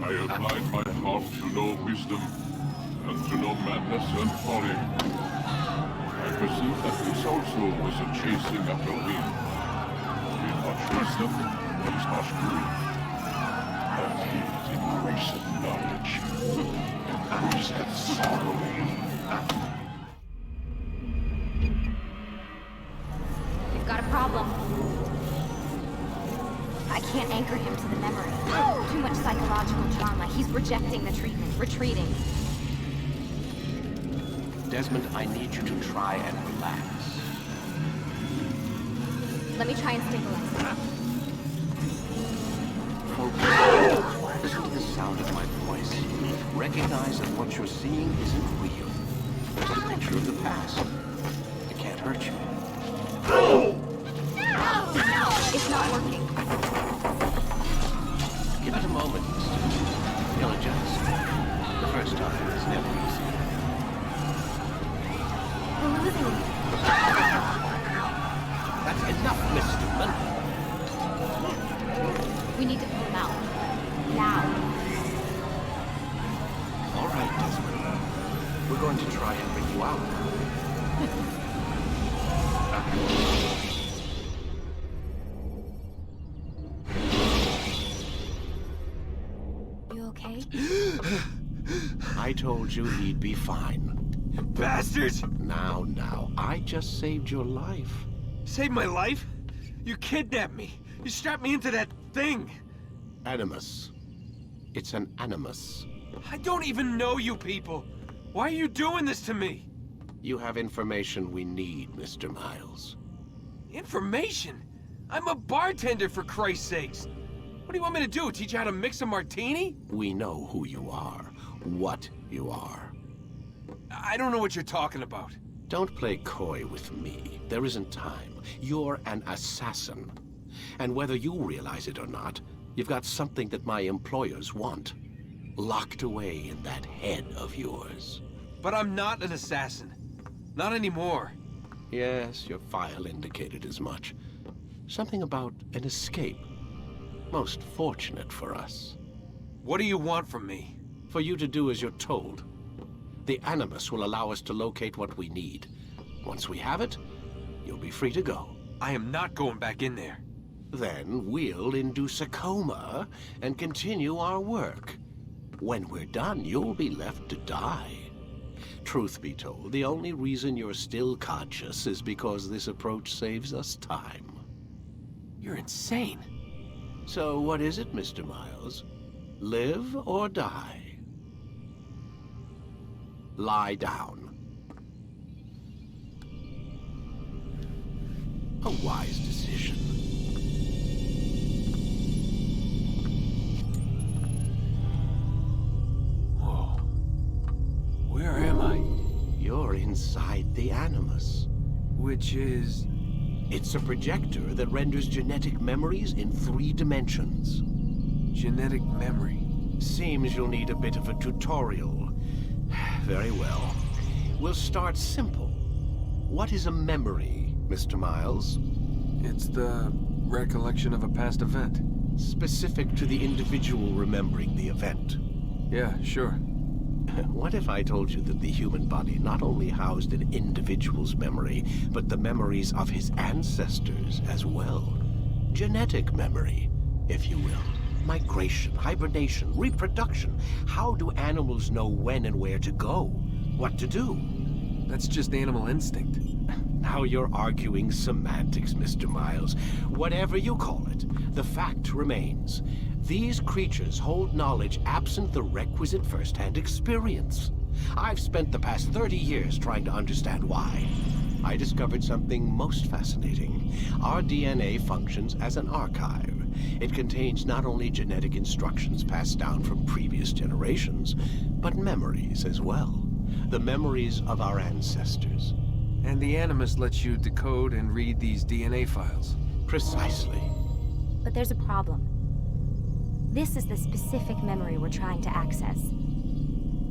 I applied my heart to know wisdom, and to know madness and folly. I perceived that this also was a chasing after wind. In much wisdom, there is much grief. And healed in grace and knowledge, and bruised at sorrow. We've got a problem. I can't anchor him to the memory. Too much psychological trauma. He's rejecting the treatment, retreating. Desmond, I need you to try and relax. Let me try and stabilize him. Listen to the sound of my voice. Recognize that what you're seeing isn't real. It's a picture of the past. It can't hurt you. It's not working. Give it a moment, mister. He'll adjust. The first time is never easy. We're losing him. That's enough, Mr. Mann. We need to pull him out. Now. All right, Desmond. We're going to try and bring you out. You okay? I told you he'd be fine. Bastards! Now, I just saved your life. Saved my life? You kidnapped me. You strapped me into that thing. Animus. It's an animus. I don't even know you people. Why are you doing this to me? You have information we need, Mr. Miles. Information? I'm a bartender, for Christ's sakes. What do you want me to do? Teach you how to mix a martini? We know who you are, what you are. I don't know what you're talking about. Don't play coy with me. There isn't time. You're an assassin. And whether you realize it or not, you've got something that my employers want. Locked away in that head of yours. But I'm not an assassin. Not anymore. Yes, your file indicated as much. Something about an escape. Most fortunate for us. What do you want from me? For you to do as you're told. The Animus will allow us to locate what we need. Once we have it, you'll be free to go. I am not going back in there. Then we'll induce a coma and continue our work. When we're done, you'll be left to die. Truth be told, the only reason you're still conscious is because this approach saves us time. You're insane. So what is it, Mr. Miles? Live or die? Lie down. A wise decision. Whoa. inside the Animus. Which is... It's a projector that renders genetic memories in 3 dimensions. genetic memory. Seems you'll need a bit of a tutorial. Very well. We'll start simple. What is a memory, Mr. Miles? It's the recollection of a past event. Specific to the individual remembering the event. Yeah, sure. What if I told you that the human body not only housed an individual's memory, but the memories of his ancestors as well? Genetic memory, if you will. Migration, hibernation, reproduction. How do animals know when and where to go? What to do? That's just animal instinct. Now you're arguing semantics, Mr. Miles. Whatever you call it, the fact remains. These creatures hold knowledge absent the requisite first-hand experience. I've spent the past 30 years trying to understand why. I discovered something most fascinating. Our DNA functions as an archive. It contains not only genetic instructions passed down from previous generations, but memories as well. The memories of our ancestors. And the Animus lets you decode and read these DNA files. Precisely. But there's a problem. This is the specific memory we're trying to access.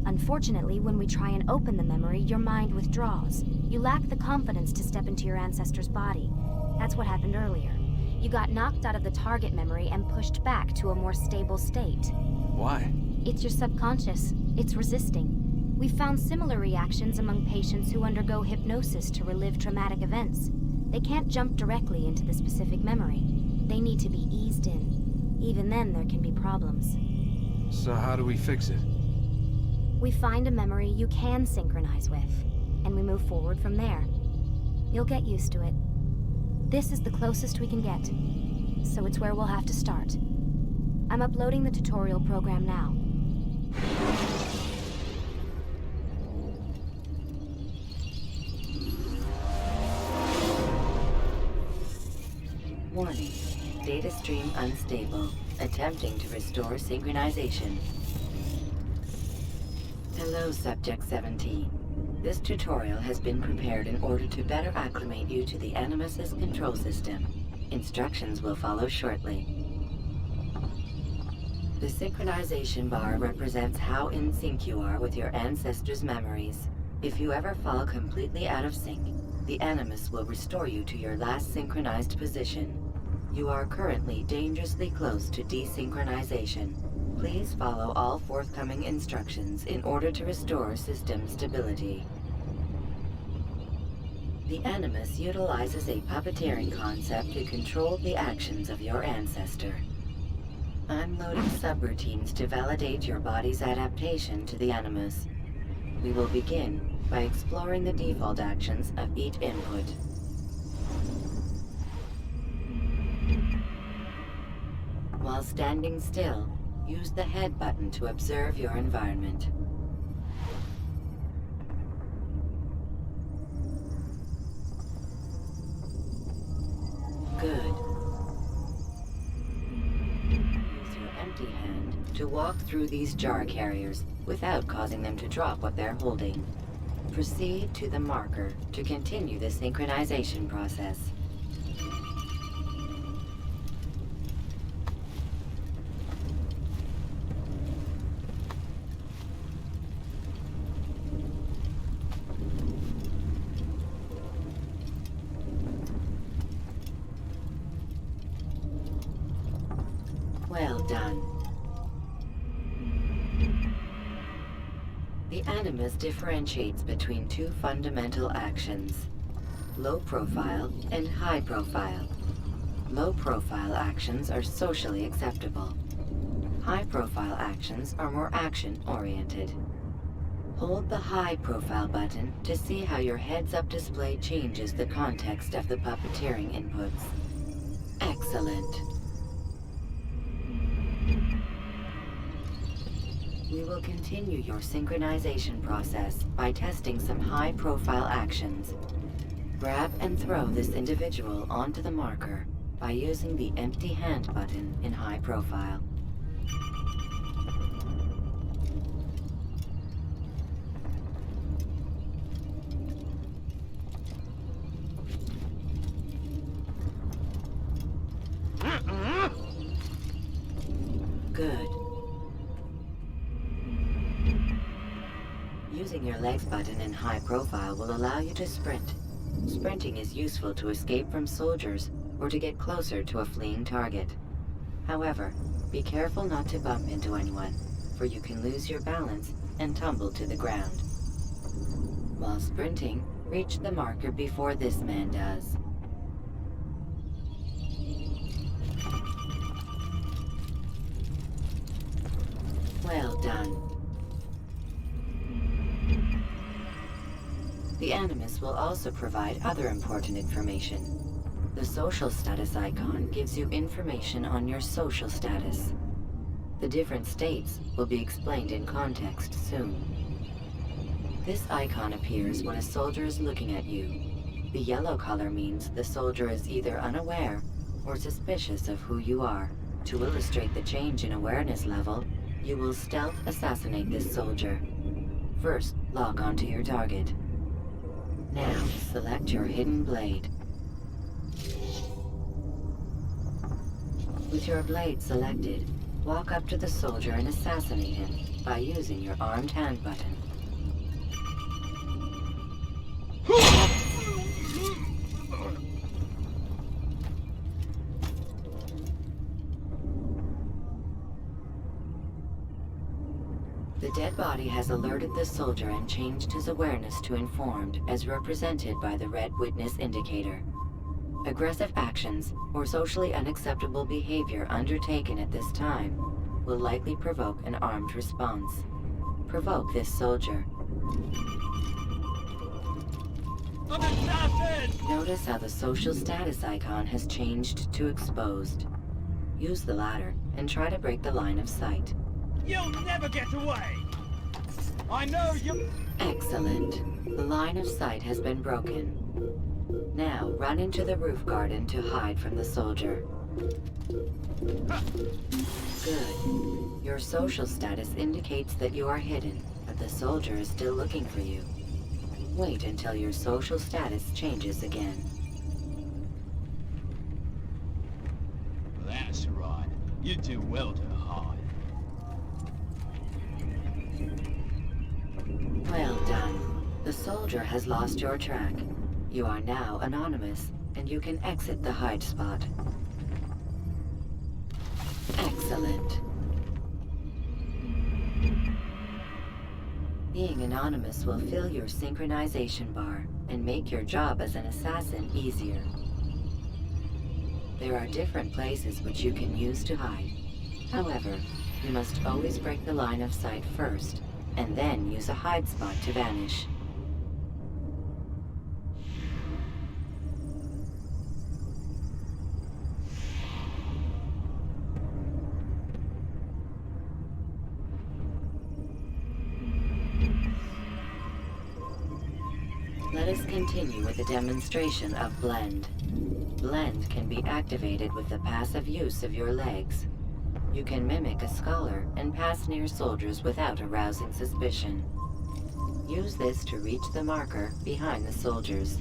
Unfortunately, when we try and open the memory, your mind withdraws. You lack the confidence to step into your ancestor's body. That's what happened earlier. You got knocked out of the target memory and pushed back to a more stable state. Why? It's your subconscious. It's resisting. We've found similar reactions among patients who undergo hypnosis to relive traumatic events. They can't jump directly into the specific memory. They need to be eased in. Even then, there can be problems. So how do we fix it? We find a memory you can synchronize with, and we move forward from there. You'll get used to it. This is the closest we can get, so it's where we'll have to start. I'm uploading the tutorial program now. Warning. Data stream unstable. Attempting to restore synchronization. Hello, Subject 17. This tutorial has been prepared in order to better acclimate you to the Animus's control system. Instructions will follow shortly. The synchronization bar represents how in sync you are with your ancestors' memories. If you ever fall completely out of sync, the Animus will restore you to your last synchronized position. You are currently dangerously close to desynchronization. Please follow all forthcoming instructions in order to restore system stability. The Animus utilizes a puppeteering concept to control the actions of your ancestor. I'm loading subroutines to validate your body's adaptation to the Animus. We will begin by exploring the default actions of each input. While standing still, use the head button to observe your environment. Good. Use your empty hand to walk through these jar carriers without causing them to drop what they're holding. Proceed to the marker to continue the synchronization process. Well done. The Animus differentiates between 2 fundamental actions: low profile and high profile. Low profile actions are socially acceptable. High profile actions are more action-oriented. Hold the high profile button to see how your heads-up display changes the context of the puppeteering inputs. Excellent. We will continue your synchronization process by testing some high-profile actions. Grab and throw this individual onto the marker by using the empty hand button in high profile. Using your legs button in high profile will allow you to sprint. Sprinting is useful to escape from soldiers or to get closer to a fleeing target. However, be careful not to bump into anyone, for you can lose your balance and tumble to the ground. While sprinting, reach the marker before this man does. Well done. The Animus will also provide other important information. The social status icon gives you information on your social status. The different states will be explained in context soon. This icon appears when a soldier is looking at you. The yellow color means the soldier is either unaware or suspicious of who you are. To illustrate the change in awareness level, you will stealth assassinate this soldier. First, lock onto your target. Now, select your hidden blade. With your blade selected, walk up to the soldier and assassinate him by using your armed hand button. The dead body has alerted the soldier and changed his awareness to informed, as represented by the red witness indicator. Aggressive actions or socially unacceptable behavior undertaken at this time will likely provoke an armed response. Provoke this soldier. Notice how the social status icon has changed to exposed. Use the ladder and try to break the line of sight. You'll never get away! I know you... Excellent. The line of sight has been broken. Now, run into the roof garden to hide from the soldier. Good. Your social status indicates that you are hidden, but the soldier is still looking for you. Wait until your social status changes again. That's right. You do well to hide. Well done. The soldier has lost your track. You are now anonymous, and you can exit the hide spot. Excellent. Being anonymous will fill your synchronization bar and make your job as an assassin easier. There are different places which you can use to hide. However, you must always break the line of sight first, and then use a hide spot to vanish. Let us continue with the demonstration of Blend. Blend can be activated with the passive use of your legs. You can mimic a scholar and pass near soldiers without arousing suspicion. Use this to reach the marker behind the soldiers.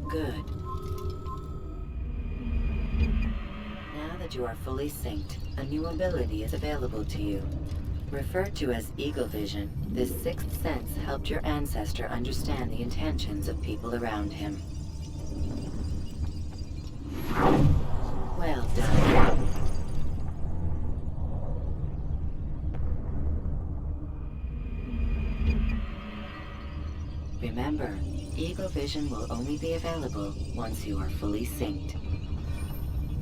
Good. Now that you are fully synced, a new ability is available to you. Referred to as Eagle Vision, this sixth sense helped your ancestor understand the intentions of people around him. Well done. Remember, Eagle Vision will only be available once you are fully synced.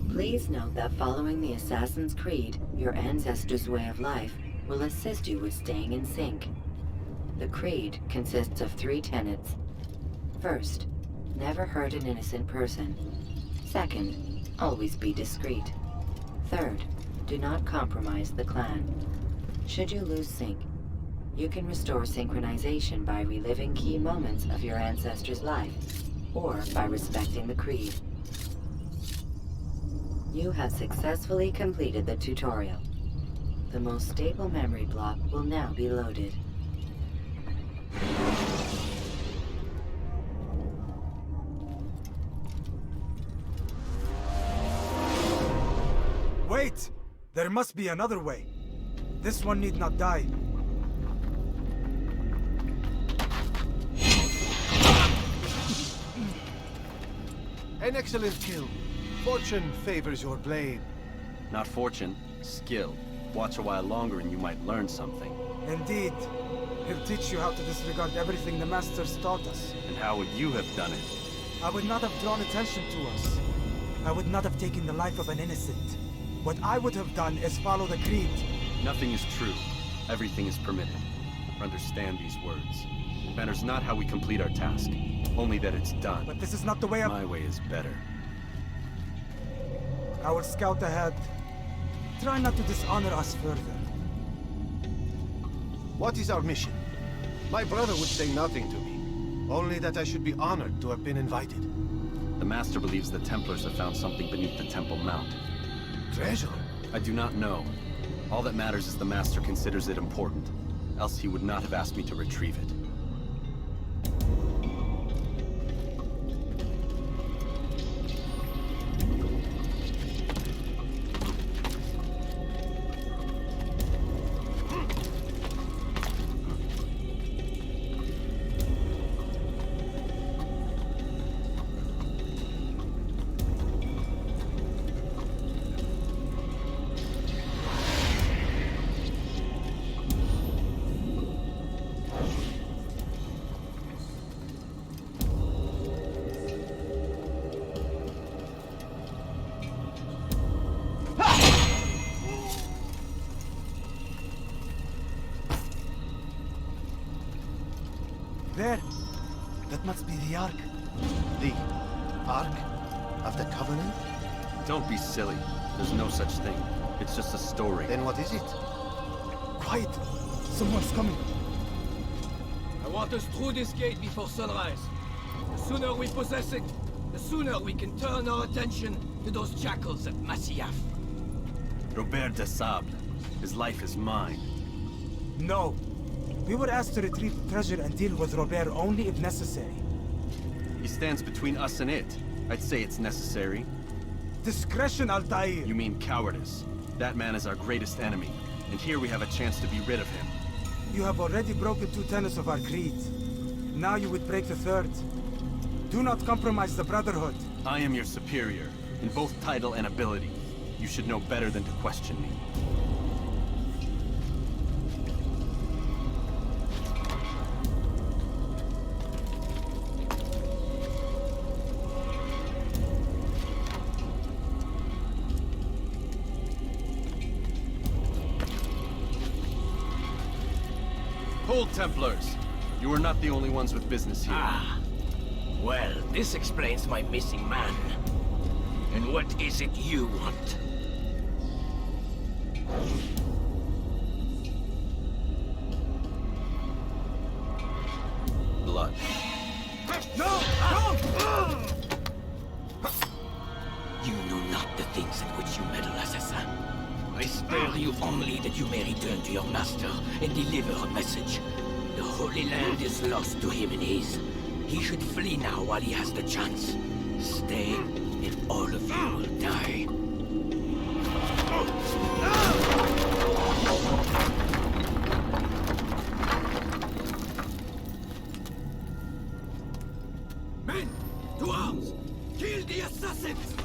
Please note that following the Assassin's Creed, your ancestor's way of life, will assist you with staying in sync. The Creed consists of 3 tenets. First, never hurt an innocent person. Second, always be discreet. Third, do not compromise the clan. Should you lose sync, you can restore synchronization by reliving key moments of your ancestor's life, or by respecting the Creed. You have successfully completed the tutorial. The most stable memory block will now be loaded. Wait! There must be another way. This one need not die. An excellent kill. Fortune favors your blade. Not fortune, skill. Watch a while longer and you might learn something. Indeed. He'll teach you how to disregard everything the Masters taught us. And how would you have done it? I would not have drawn attention to us. I would not have taken the life of an innocent. What I would have done is follow the creed. Nothing is true. Everything is permitted. Understand these words. It matters not how we complete our task, only that it's done. But this is not the way My way is better. I will scout ahead. Try not to dishonor us further. What is our mission? My brother would say nothing to me. Only that I should be honored to have been invited. The Master believes the Templars have found something beneath the Temple Mount. Treasure? I do not know. All that matters is the Master considers it important. Else he would not have asked me to retrieve it. There! That must be the Ark. The Ark of the Covenant? Don't be silly. There's no such thing. It's just a story. Then what is it? Quiet! Someone's coming. I want us through this gate before sunrise. The sooner we possess it, the sooner we can turn our attention to those jackals at Masyaf. Robert de Sable. His life is mine. No. We were asked to retrieve the treasure and deal with Robert only if necessary. He stands between us and it. I'd say it's necessary. Discretion, Altair! You mean cowardice. That man is our greatest enemy, and here we have a chance to be rid of him. You have already broken 2 tenets of our creed. Now you would break the 3rd. Do not compromise the Brotherhood. I am your superior, in both title and ability. You should know better than to question me. Hold, Templars! You are not the only ones with business here. Ah. Well, this explains my missing man. And what is it you want? Blood. No! No! You know not the things in which you meddle, Assassin. I spare you only that you may return to your master and deliver a message. The Holy Land is lost to him and his. He should flee now while he has the chance. Stay, and all of you will die. Men, to arms! Kill the assassins!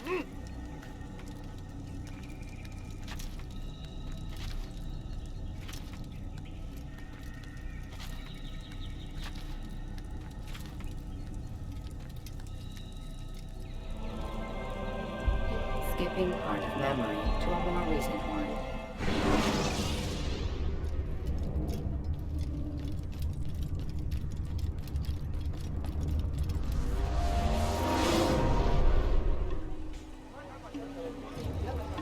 Skipping part of memory to a more recent one.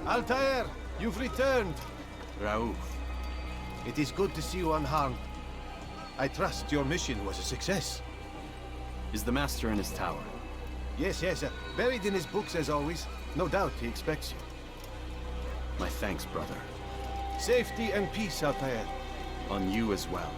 Altair, you've returned. Raouf. It is good to see you unharmed. I trust your mission was a success. Is the Master in his tower? Yes, buried in his books as always. No doubt he expects you. My thanks, brother. Safety and peace, Altair. On you as well.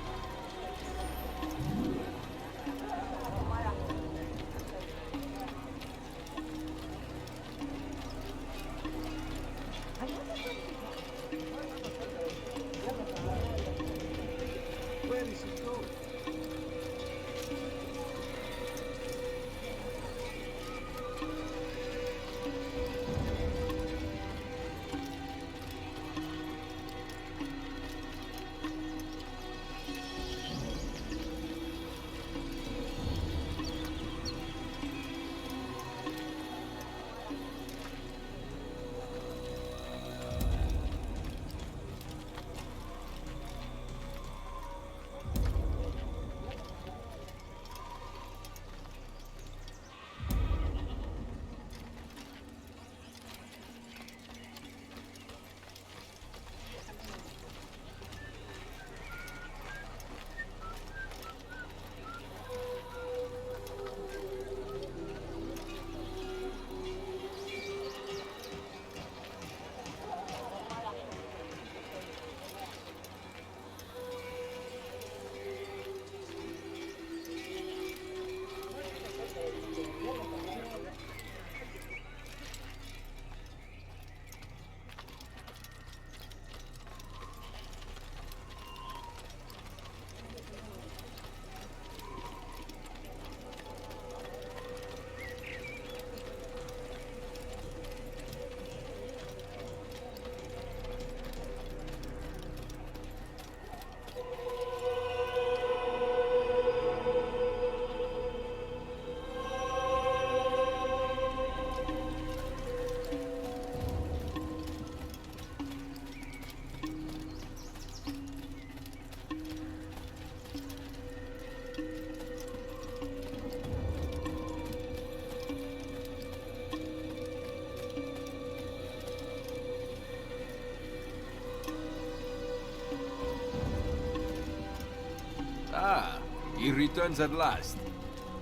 Ah, he returns at last.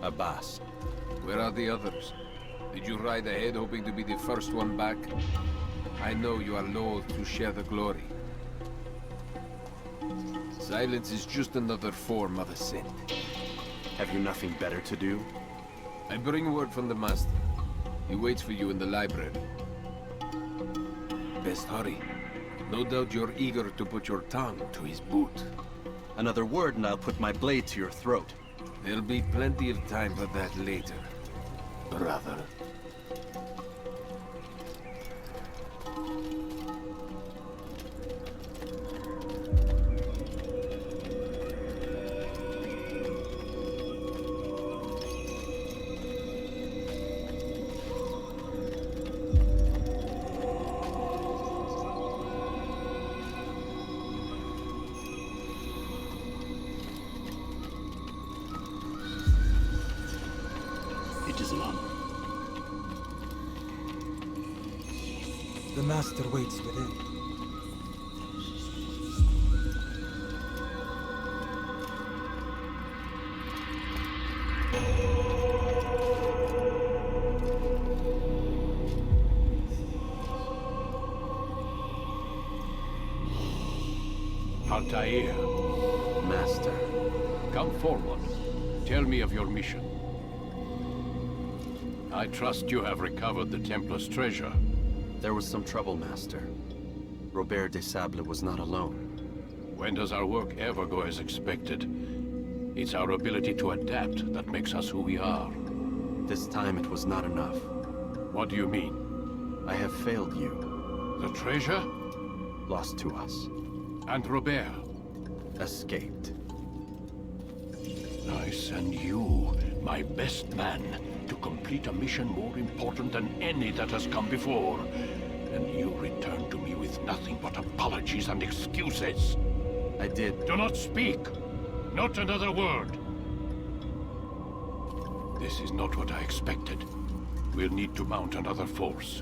Abbas. Where are the others? Did you ride ahead hoping to be the first one back? I know you are loath to share the glory. Silence is just another form of assent. Have you nothing better to do? I bring word from the Master. He waits for you in the library. Best hurry. No doubt you're eager to put your tongue to his boot. Another word and I'll put my blade to your throat. There'll be plenty of time for that later, brother. The Master waits within. Altair, Master. come forward. Tell me of your mission. I trust you have recovered the Templars' treasure. There was some trouble, Master. Robert Désilets was not alone. When does our work ever go as expected? It's our ability to adapt that makes us who we are. This time it was not enough. What do you mean? I have failed you. The treasure? Lost to us. And Robert? Escaped. I send you, my best man, to complete a mission more important than any that has come before. And you return to me with nothing but apologies and excuses. I did. Do not speak! Not another word! This is not what I expected. We'll need to mount another force.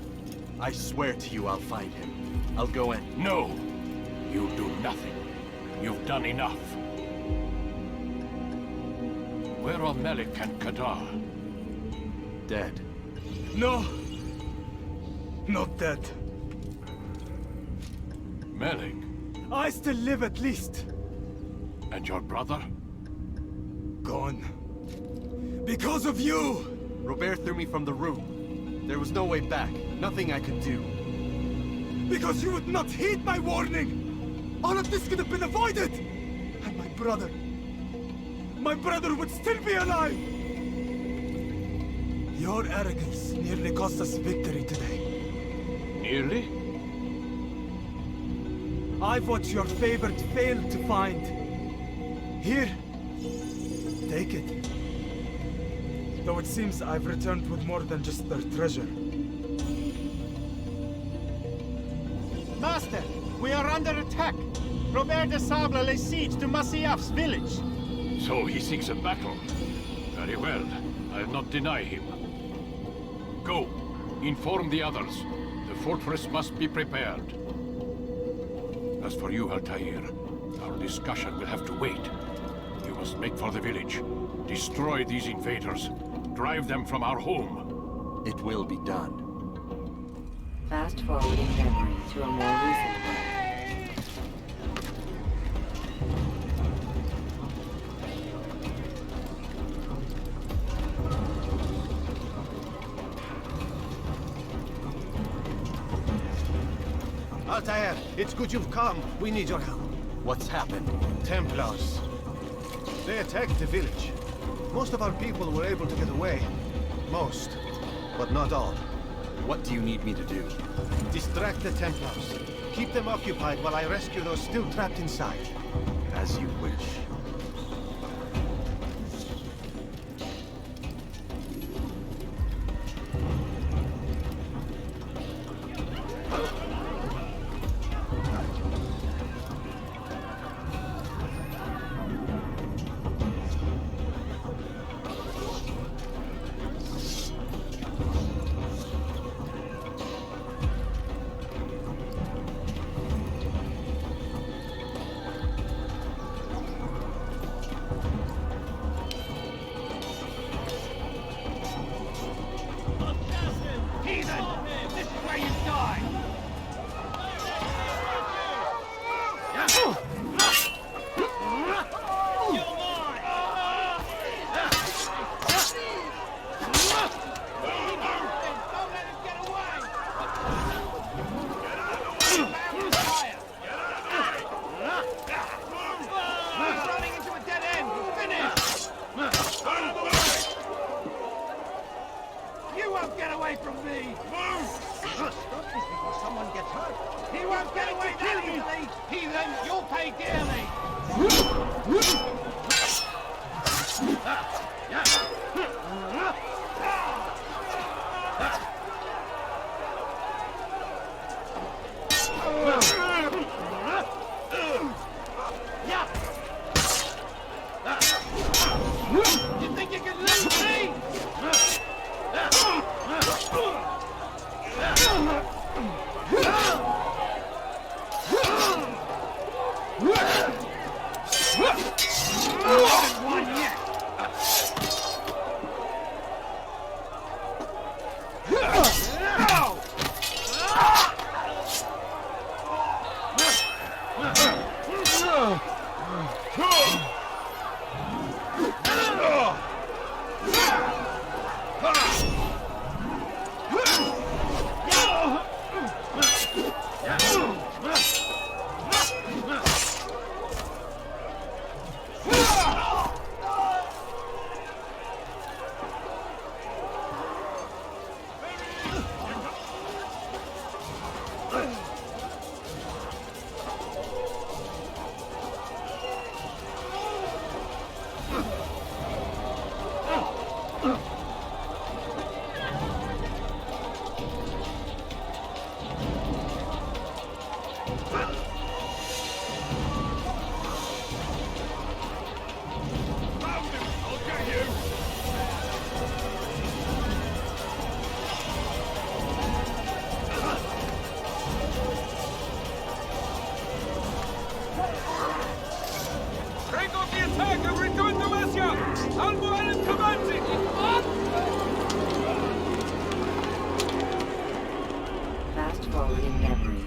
I swear to you I'll find him. I'll go in. No! You do nothing. You've done enough. Where are Melik and Kadar? Dead. No! Not dead. Melik? I still live at least. And your brother? Gone. Because of you! Robert threw me from the room. There was no way back. Nothing I could do. Because you would not heed my warning! All of this could have been avoided! And my brother would still be alive! Your arrogance nearly cost us victory today. Nearly? I've what your favored failed to find. Here, take it. Though it seems I've returned with more than just their treasure. Master, we are under attack. Robert de Sable lays siege to Masyaf's village. So he seeks a battle. Very well. I'll not deny him. Go. Inform the others. The fortress must be prepared. As for you, Altair, our discussion will have to wait. You must make for the village. Destroy these invaders. Drive them from our home. It will be done. Fast-forwarding memory to a more recent one. Altair, it's good you've come. We need your help. What's happened? Templars. They attacked the village. Most of our people were able to get away. Most, but not all. What do you need me to do? Distract the Templars. Keep them occupied while I rescue those still trapped inside. As you wish.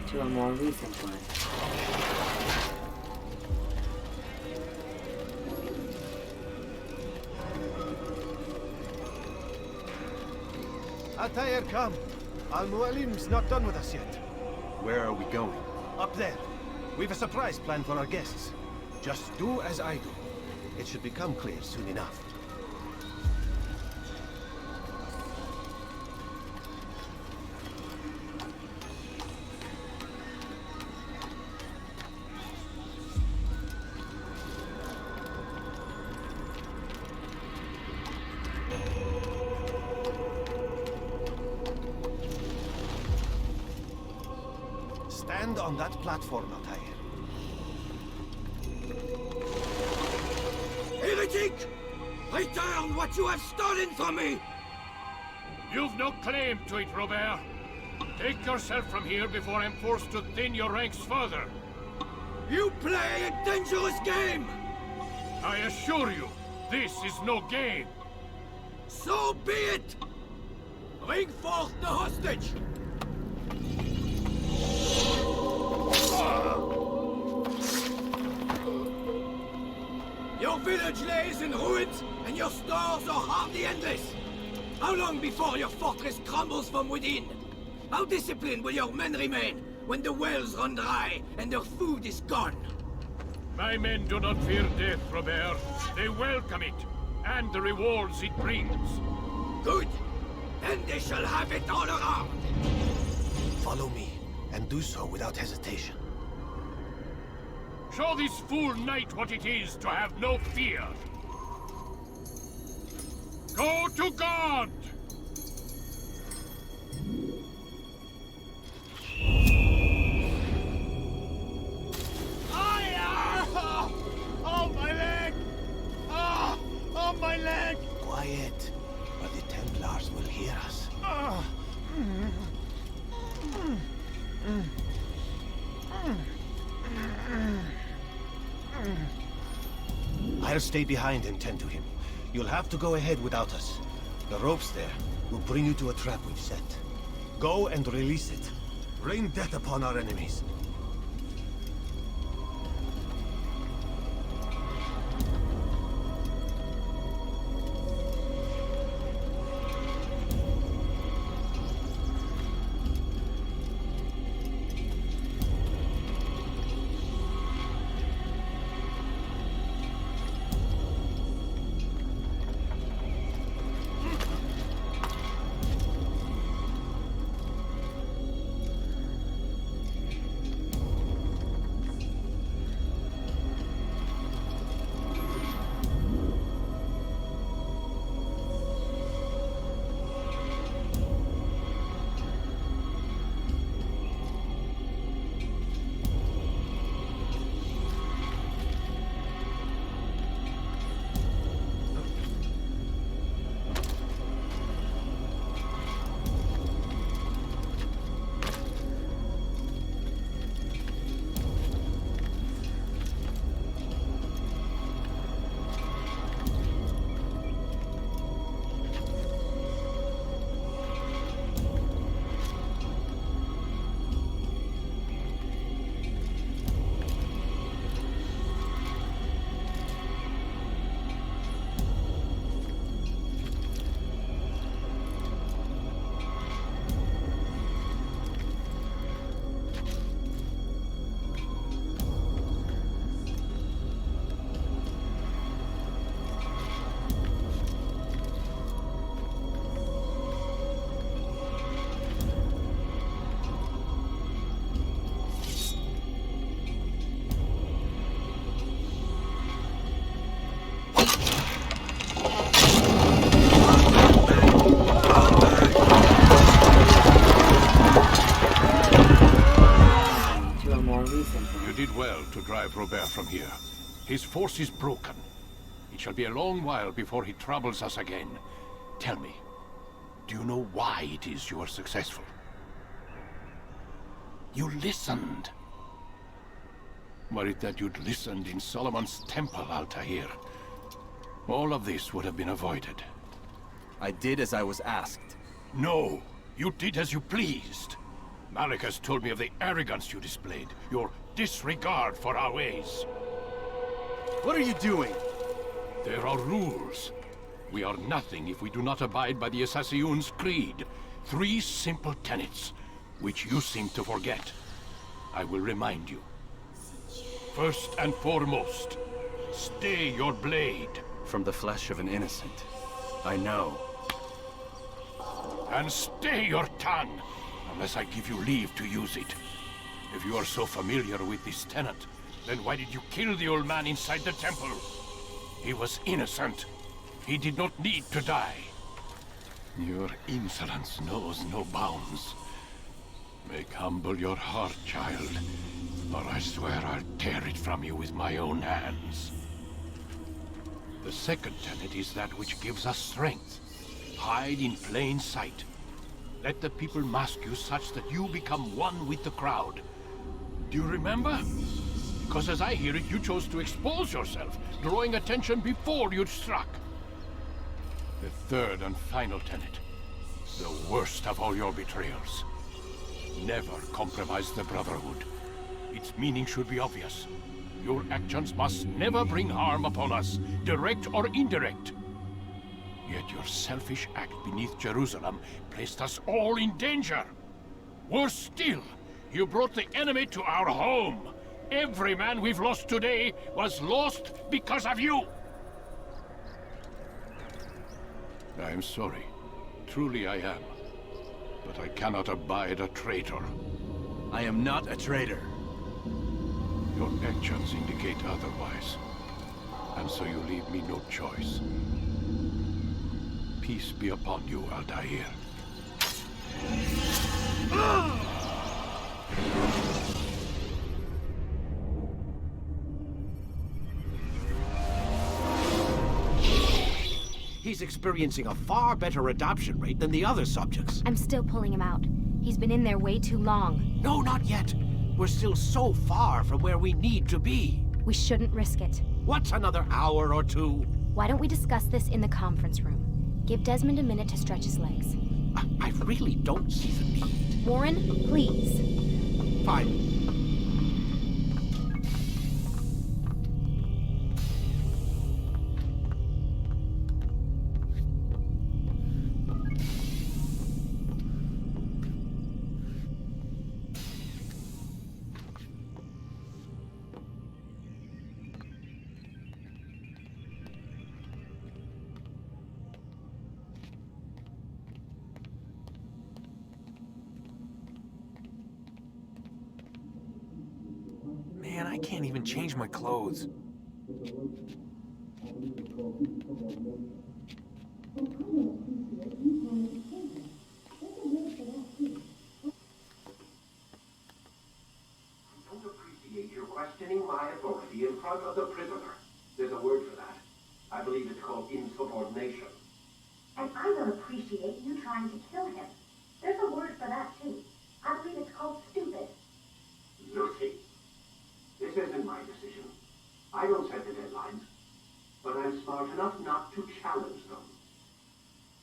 to a more recent one. Altair, come. Al-Mualim's not done with us yet. Where are we going? Up there. We've a surprise planned for our guests. Just do as I do. It should become clear soon enough. Stand on that platform, Altair. Heretic! Return what you have stolen from me! You've no claim to it, Robert. Take yourself from here before I'm forced to thin your ranks further. You play a dangerous game! I assure you, this is no game. So be it! Bring forth the hostage! Your village lays in ruins, and your stores are hardly endless. How long before your fortress crumbles from within? How disciplined will your men remain when the wells run dry and their food is gone? My men do not fear death, Robert. They welcome it, and the rewards it brings. Good. Then they shall have it all around. Follow me, and do so without hesitation. Show this fool knight what it is to have no fear. Go to God! Oh, my leg! Oh, my leg! Quiet, or the Templars will hear us. I'll stay behind and tend to him. You'll have to go ahead without us. The ropes there will bring you to a trap we've set. Go and release it. Rain death upon our enemies. To drive Robert from here. His force is broken. It shall be a long while before he troubles us again. Tell me, do you know why it is you are successful? You listened. Were it that you'd listened in Solomon's temple, Altair, all of this would have been avoided. I did as I was asked. No, you did as you pleased. Malik has told me of the arrogance you displayed, your disregard for our ways. What are you doing? There are rules. We are nothing if we do not abide by the Assassin's creed. 3 simple tenets, which you seem to forget. I will remind you. First and foremost, stay your blade. From the flesh of an innocent. I know. And stay your tongue, unless I give you leave to use it. If you are so familiar with this tenet, then why did you kill the old man inside the temple? He was innocent. He did not need to die. Your insolence knows no bounds. Make humble your heart, child, or I swear I'll tear it from you with my own hands. The second tenet is that which gives us strength. Hide in plain sight. Let the people mask you such that you become one with the crowd. Do you remember? Because as I hear it, you chose to expose yourself, drawing attention before you'd struck. The third and final tenet. The worst of all your betrayals. Never compromise the Brotherhood. Its meaning should be obvious. Your actions must never bring harm upon us, direct or indirect. Yet your selfish act beneath Jerusalem placed us all in danger. Worse still, you brought the enemy to our home. Every man we've lost today was lost because of you. I am sorry. Truly I am. But I cannot abide a traitor. I am not a traitor. Your actions indicate otherwise. And so you leave me no choice. Peace be upon you, Aldair. He's experiencing a far better adoption rate than the other subjects. I'm still pulling him out. He's been in there way too long. No, not yet. We're still so far from where we need to be. We shouldn't risk it. What's another hour or two? Why don't we discuss this in the conference room? Give Desmond a minute to stretch his legs. I really don't see the need. Warren, please. Fine. Man, I can't even change my clothes. You're questioning my authority in front of the prisoner. There's a word for that. I believe it's called insubordination. And I don't appreciate you trying to kill him. There's a word for that, too. I believe it's called stupid. Lucy, this isn't my decision. I don't set the deadlines. But I'm smart enough not to challenge them.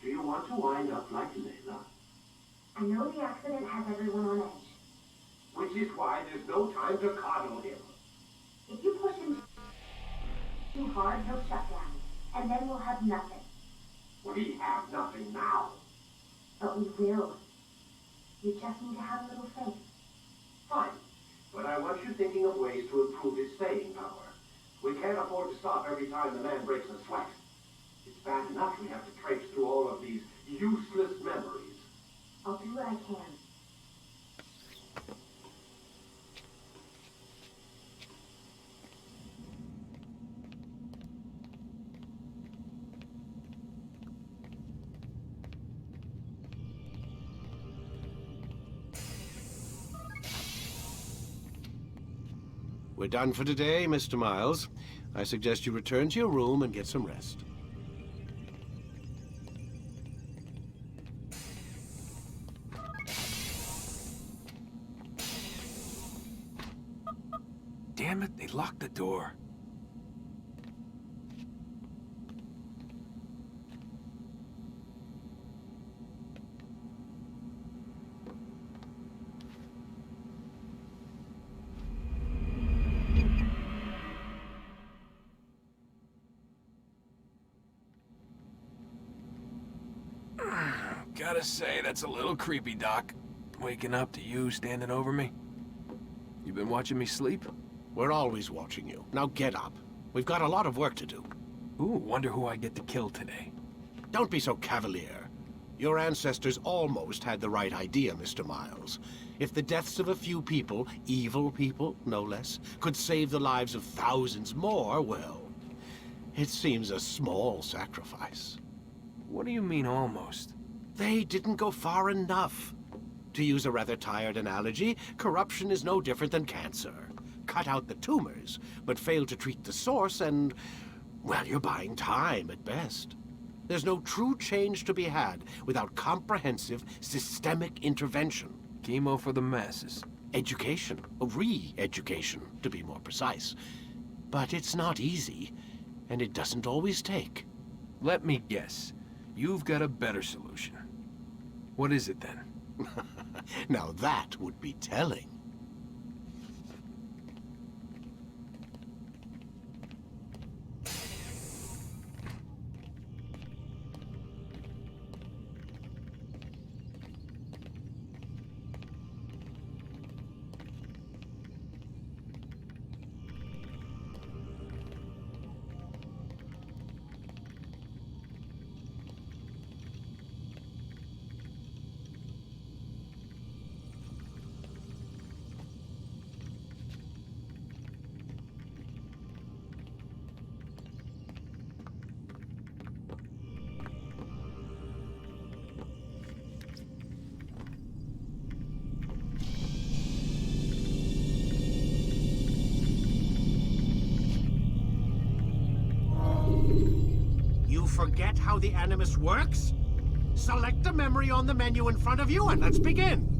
Do you want to wind up like Layla? I know the accident has everyone on edge. Which is why there's no time to coddle him. If you push him too hard, he'll shut down. And then we'll have nothing. We have nothing now. But we will. You just need to have a little faith. Fine. But I want you thinking of ways to improve his staying power. We can't afford to stop every time the man breaks a sweat. It's bad enough we have to traipse through all of these useless memories. I'll do what I can. We're done for today, Mr. Miles. I suggest you return to your room and get some rest. Damn it, they locked the door. say, that's a little creepy, Doc. Waking up to you standing over me. You been watching me sleep? We're always watching you. Now get up. We've got a lot of work to do. Ooh, wonder who I get to kill today. Don't be so cavalier. Your ancestors almost had the right idea, Mr. Miles. If the deaths of a few people, evil people, no less, could save the lives of thousands more, well, it seems a small sacrifice. What do you mean, almost? They didn't go far enough. To use a rather tired analogy, corruption is no different than cancer. Cut out the tumors, but fail to treat the source and, well, you're buying time at best. There's no true change to be had without comprehensive, systemic intervention. Chemo for the masses. Education, re-education, to be more precise. But it's not easy, and it doesn't always take. Let me guess. You've got a better solution. What is it then? Now that would be telling. Forget how the Animus works? Select a memory on the menu in front of you and let's begin.